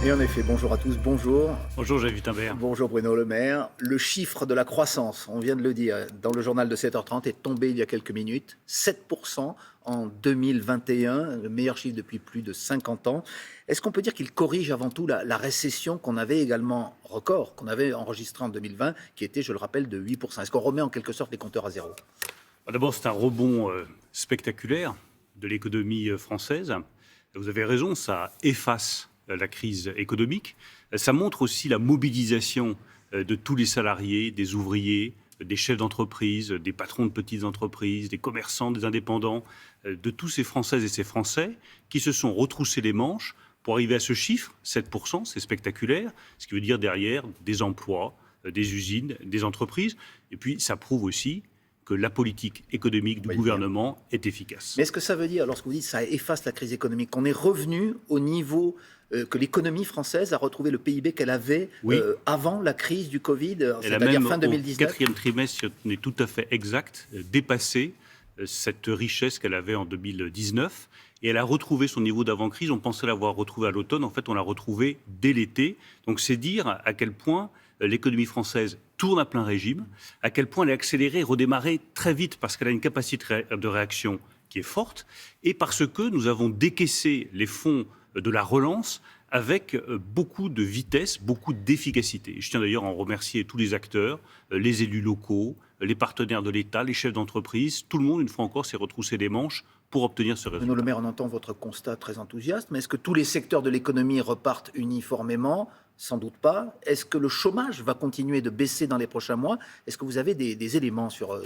Et en effet, bonjour à tous, bonjour. Bonjour, Jacques Wittenberg. Bonjour Bruno Le Maire. Le chiffre de la croissance, on vient de le dire dans le journal de 7h30, est tombé il y a quelques minutes. 7% en 2021, le meilleur chiffre depuis plus de 50 ans. Est-ce qu'on peut dire qu'il corrige avant tout la récession qu'on avait également, record, qu'on avait enregistré en 2020, qui était, je le rappelle, de 8%? Est-ce qu'on remet en quelque sorte les compteurs à zéro? D'abord, c'est un rebond spectaculaire de l'économie française. Vous avez raison, ça efface la crise économique. Ça montre aussi la mobilisation de tous les salariés, des ouvriers, des chefs d'entreprise, des patrons de petites entreprises, des commerçants, des indépendants, de tous ces Françaises et ces Français qui se sont retroussés les manches pour arriver à ce chiffre, 7%, c'est spectaculaire, ce qui veut dire derrière des emplois, des usines, des entreprises. Et puis, ça prouve aussi que la politique économique du gouvernement est efficace. Mais est-ce que ça veut dire, lorsque vous dites que ça efface la crise économique, qu'on est revenu au niveau que l'économie française a retrouvé le PIB qu'elle avait avant la crise du Covid, c'est-à-dire fin 2019? Au quatrième trimestre, on est tout à fait exact, dépassé cette richesse qu'elle avait en 2019. Et elle a retrouvé son niveau d'avant-crise. On pensait l'avoir retrouvé à l'automne. En fait, on l'a retrouvé dès l'été. Donc, c'est dire à quel point l'économie française tourne à plein régime, à quel point elle est accélérée et redémarrée très vite parce qu'elle a une capacité de réaction qui est forte et parce que nous avons décaissé les fonds de la relance avec beaucoup de vitesse, beaucoup d'efficacité. Je tiens d'ailleurs à en remercier tous les acteurs, les élus locaux, les partenaires de l'État, les chefs d'entreprise. Tout le monde, une fois encore, s'est retroussé les manches pour obtenir ce résultat. Bruno Le Maire, on entend votre constat très enthousiaste, mais est-ce que tous les secteurs de l'économie repartent uniformément? Sans doute pas. Est-ce que le chômage va continuer de baisser dans les prochains mois? Est-ce que vous avez des éléments sur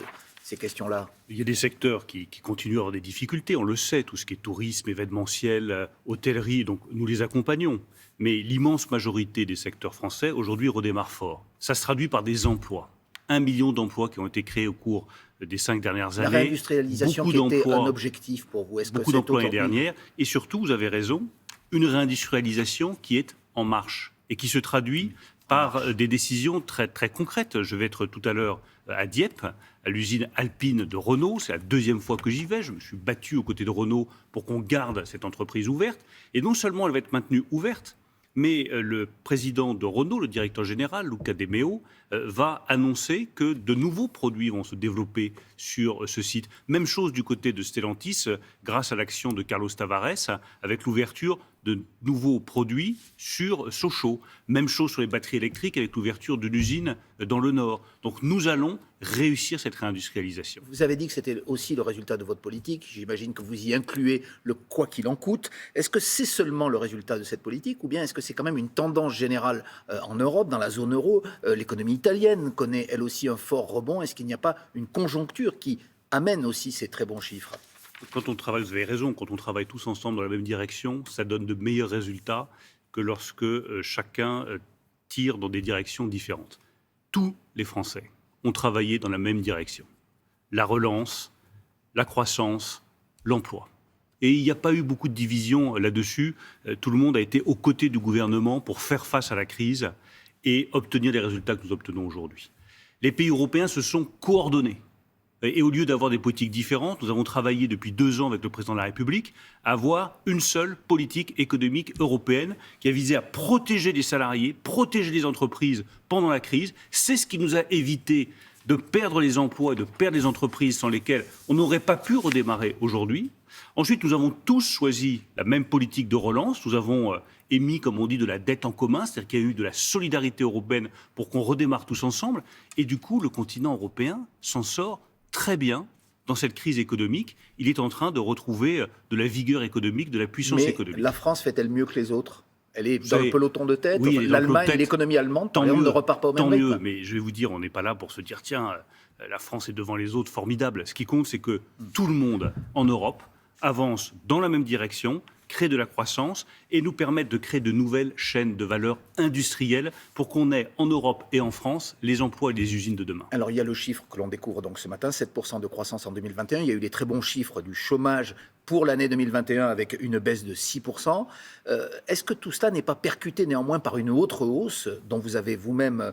ces questions-là? Il y a des secteurs qui continuent à avoir des difficultés, on le sait, tout ce qui est tourisme, événementiel, hôtellerie, donc nous les accompagnons. Mais l'immense majorité des secteurs français, aujourd'hui, redémarrent fort. Ça se traduit par des emplois. 1 million d'emplois qui ont été créés au cours des 5 dernières années. La réindustrialisation qui était un objectif pour vous. Beaucoup d'emplois l'année dernière. Et surtout, vous avez raison, une réindustrialisation qui est en marche et qui se traduit par des décisions très, très concrètes. Je vais être tout à l'heure à Dieppe, à l'usine alpine de Renault. C'est la deuxième fois que j'y vais. Je me suis battu aux côtés de Renault pour qu'on garde cette entreprise ouverte. Et non seulement elle va être maintenue ouverte, mais le président de Renault, le directeur général, Luca De Meo, va annoncer que de nouveaux produits vont se développer sur ce site. Même chose du côté de Stellantis, grâce à l'action de Carlos Tavares, avec l'ouverture de nouveaux produits sur Sochaux. Même chose sur les batteries électriques, avec l'ouverture d'une usine dans le Nord. Donc nous allons réussir cette réindustrialisation. Vous avez dit que c'était aussi le résultat de votre politique. J'imagine que vous y incluez le quoi qu'il en coûte. Est-ce que c'est seulement le résultat de cette politique ou bien est-ce que c'est quand même une tendance générale en Europe, dans la zone euro? L'économie italienne connaît elle aussi un fort rebond. Est-ce qu'il n'y a pas une conjoncture qui amène aussi ces très bons chiffres? Quand on travaille, vous avez raison, quand on travaille tous ensemble dans la même direction, ça donne de meilleurs résultats que lorsque chacun tire dans des directions différentes. Tous les Français ont travaillé dans la même direction. La relance, la croissance, l'emploi. Et il n'y a pas eu beaucoup de divisions là-dessus. Tout le monde a été aux côtés du gouvernement pour faire face à la crise et obtenir les résultats que nous obtenons aujourd'hui. Les pays européens se sont coordonnés. Et au lieu d'avoir des politiques différentes, nous avons travaillé depuis 2 ans avec le président de la République à avoir une seule politique économique européenne qui a visé à protéger les salariés, protéger les entreprises pendant la crise. C'est ce qui nous a évité de perdre les emplois et de perdre les entreprises sans lesquelles on n'aurait pas pu redémarrer aujourd'hui. Ensuite, nous avons tous choisi la même politique de relance. Nous avons émis, comme on dit, de la dette en commun, c'est-à-dire qu'il y a eu de la solidarité européenne pour qu'on redémarre tous ensemble. Et du coup, le continent européen s'en sort très bien dans cette crise économique. Il est en train de retrouver de la vigueur économique, de la puissance économique. La France fait-elle mieux que les autres? Elle est dans le peloton de tête. Oui, l'Allemagne, l'économie allemande, par exemple, ne repart pas au même rythme. Tant mieux, mais je vais vous dire, on n'est pas là pour se dire, tiens, la France est devant les autres, formidable. Ce qui compte, c'est que tout le monde en Europe avance dans la même direction, crée de la croissance et nous permettent de créer de nouvelles chaînes de valeur industrielles pour qu'on ait en Europe et en France les emplois et les usines de demain. Alors il y a le chiffre que l'on découvre donc ce matin, 7% de croissance en 2021. Il y a eu des très bons chiffres du chômage pour l'année 2021 avec une baisse de 6%. Est-ce que tout cela n'est pas percuté néanmoins par une autre hausse dont vous avez vous-même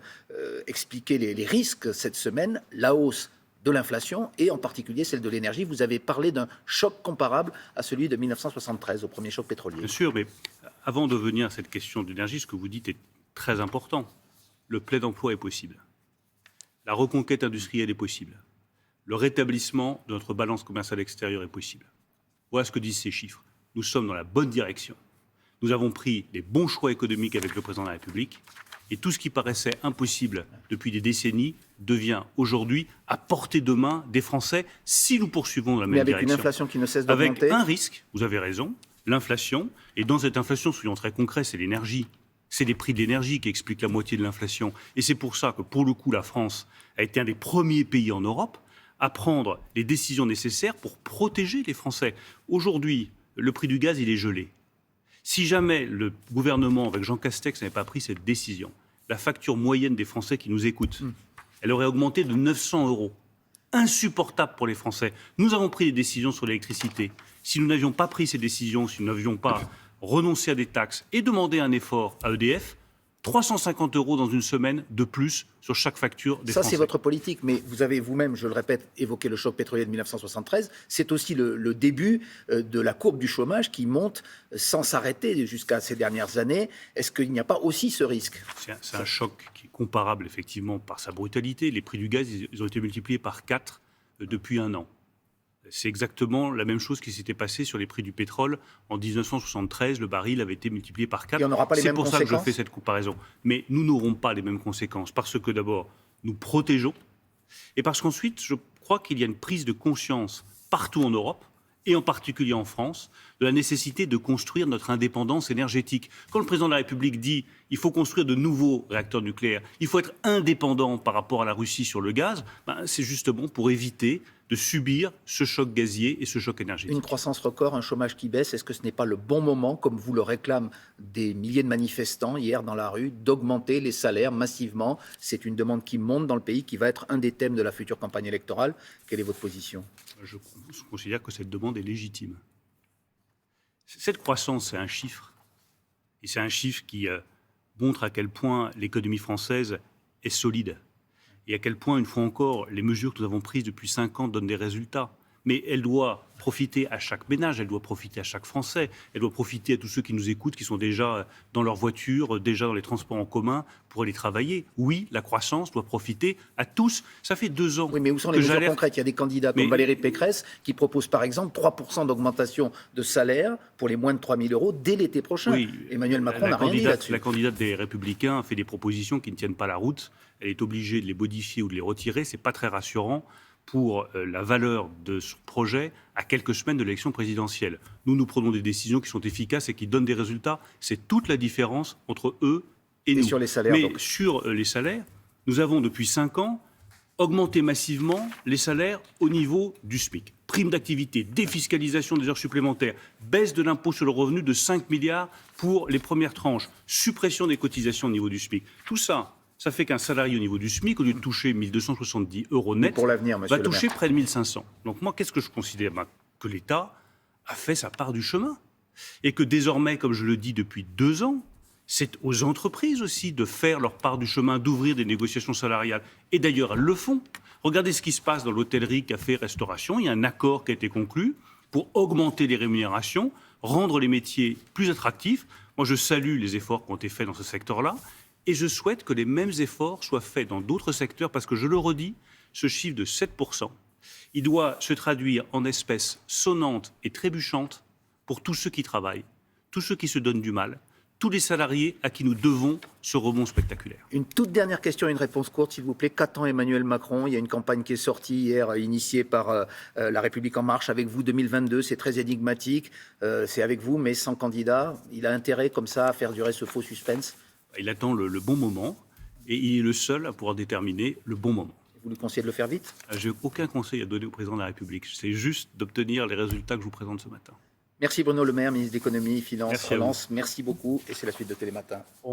expliqué les risques cette semaine, la hausse de l'inflation et en particulier celle de l'énergie? Vous avez parlé d'un choc comparable à celui de 1973, au premier choc pétrolier. Bien sûr, mais avant de venir à cette question d'énergie, ce que vous dites est très important. Le plein emploi est possible. La reconquête industrielle est possible. Le rétablissement de notre balance commerciale extérieure est possible. Voilà ce que disent ces chiffres. Nous sommes dans la bonne direction. Nous avons pris les bons choix économiques avec le président de la République. Et tout ce qui paraissait impossible depuis des décennies devient aujourd'hui à portée de main des Français si nous poursuivons dans la même direction. Mais avec une inflation qui ne cesse d'augmenter. Avec un risque, vous avez raison, l'inflation. Et dans cette inflation, soyons très concrets, c'est l'énergie. C'est les prix de l'énergie qui expliquent la moitié de l'inflation. Et c'est pour ça que, pour le coup, la France a été un des premiers pays en Europe à prendre les décisions nécessaires pour protéger les Français. Aujourd'hui, le prix du gaz, il est gelé. Si jamais le gouvernement, avec Jean Castex, n'avait pas pris cette décision, la facture moyenne des Français qui nous écoutent, elle aurait augmenté de 900 €. Insupportable pour les Français. Nous avons pris des décisions sur l'électricité. Si nous n'avions pas pris ces décisions, si nous n'avions pas renoncé à des taxes et demandé un effort à EDF, 350 € dans une semaine de plus sur chaque facture des Français. Ça, c'est votre politique, mais vous avez vous-même, je le répète, évoqué le choc pétrolier de 1973. C'est aussi le début de la courbe du chômage qui monte sans s'arrêter jusqu'à ces dernières années. Est-ce qu'il n'y a pas aussi ce risque ? C'est un choc qui est comparable, effectivement, par sa brutalité. Les prix du gaz, ils ont été multipliés par 4 depuis un an. C'est exactement la même chose qui s'était passée sur les prix du pétrole. En 1973, le baril avait été multiplié par 4. Et on n'aura pas les mêmes conséquences. C'est pour ça que je fais cette comparaison. Mais nous n'aurons pas les mêmes conséquences parce que d'abord, nous protégeons et parce qu'ensuite, je crois qu'il y a une prise de conscience partout en Europe et en particulier en France, de la nécessité de construire notre indépendance énergétique. Quand le président de la République dit il faut construire de nouveaux réacteurs nucléaires, il faut être indépendant par rapport à la Russie sur le gaz, c'est justement pour éviter de subir ce choc gazier et ce choc énergétique. Une croissance record, un chômage qui baisse, est-ce que ce n'est pas le bon moment, comme vous le réclament des milliers de manifestants hier dans la rue, d'augmenter les salaires massivement ? C'est une demande qui monte dans le pays, qui va être un des thèmes de la future campagne électorale. Quelle est votre position ? Je considère que cette demande est légitime. Cette croissance, c'est un chiffre. Et c'est un chiffre qui montre à quel point l'économie française est solide. Et à quel point, une fois encore, les mesures que nous avons prises depuis 5 ans donnent des résultats. Mais elle doit profiter à chaque ménage, elle doit profiter à chaque Français, elle doit profiter à tous ceux qui nous écoutent, qui sont déjà dans leur voiture, déjà dans les transports en commun pour aller travailler. Oui, la croissance doit profiter à tous. Ça fait 2 ans. Oui, mais où sont les mesures concrètes ? Il y a des candidats comme Valérie Pécresse qui proposent par exemple 3% d'augmentation de salaire pour les moins de 3 000 € dès l'été prochain. Oui, Emmanuel Macron n'a rien dit là-dessus. La candidate des Républicains a fait des propositions qui ne tiennent pas la route. Elle est obligée de les modifier ou de les retirer. Ce n'est pas très rassurant pour la valeur de son projet à quelques semaines de l'élection présidentielle. Nous prenons des décisions qui sont efficaces et qui donnent des résultats. C'est toute la différence entre eux et nous. Sur les salaires, mais sur les salaires, nous avons depuis 5 ans augmenté massivement les salaires au niveau du SMIC. Prime d'activité, défiscalisation des heures supplémentaires, baisse de l'impôt sur le revenu de 5 milliards pour les premières tranches, suppression des cotisations au niveau du SMIC. Tout ça, ça fait qu'un salarié au niveau du SMIC, au lieu de toucher 1 270 € net, va toucher près de 1 500. Donc moi, qu'est-ce que je considère ? Que l'État a fait sa part du chemin. Et que désormais, comme je le dis depuis 2 ans, c'est aux entreprises aussi de faire leur part du chemin, d'ouvrir des négociations salariales. Et d'ailleurs, elles le font. Regardez ce qui se passe dans l'hôtellerie, café, restauration. Il y a un accord qui a été conclu pour augmenter les rémunérations, rendre les métiers plus attractifs. Moi, je salue les efforts qui ont été faits dans ce secteur-là. Et je souhaite que les mêmes efforts soient faits dans d'autres secteurs, parce que je le redis, ce chiffre de 7%, il doit se traduire en espèces sonnantes et trébuchantes pour tous ceux qui travaillent, tous ceux qui se donnent du mal, tous les salariés à qui nous devons ce rebond spectaculaire. Une toute dernière question, une réponse courte, s'il vous plaît. Qu'attend Emmanuel Macron ? Il y a une campagne qui est sortie hier, initiée par La République En Marche, avec vous 2022. C'est très énigmatique. C'est avec vous, mais sans candidat. Il a intérêt, comme ça, à faire durer ce faux suspense ? Il attend le bon moment et il est le seul à pouvoir déterminer le bon moment. Vous lui conseillez de le faire vite ? Je n'ai aucun conseil à donner au président de la République. C'est juste d'obtenir les résultats que je vous présente ce matin. Merci Bruno Le Maire, ministre de l'économie, finances, relance. Merci beaucoup et c'est la suite de Télématin.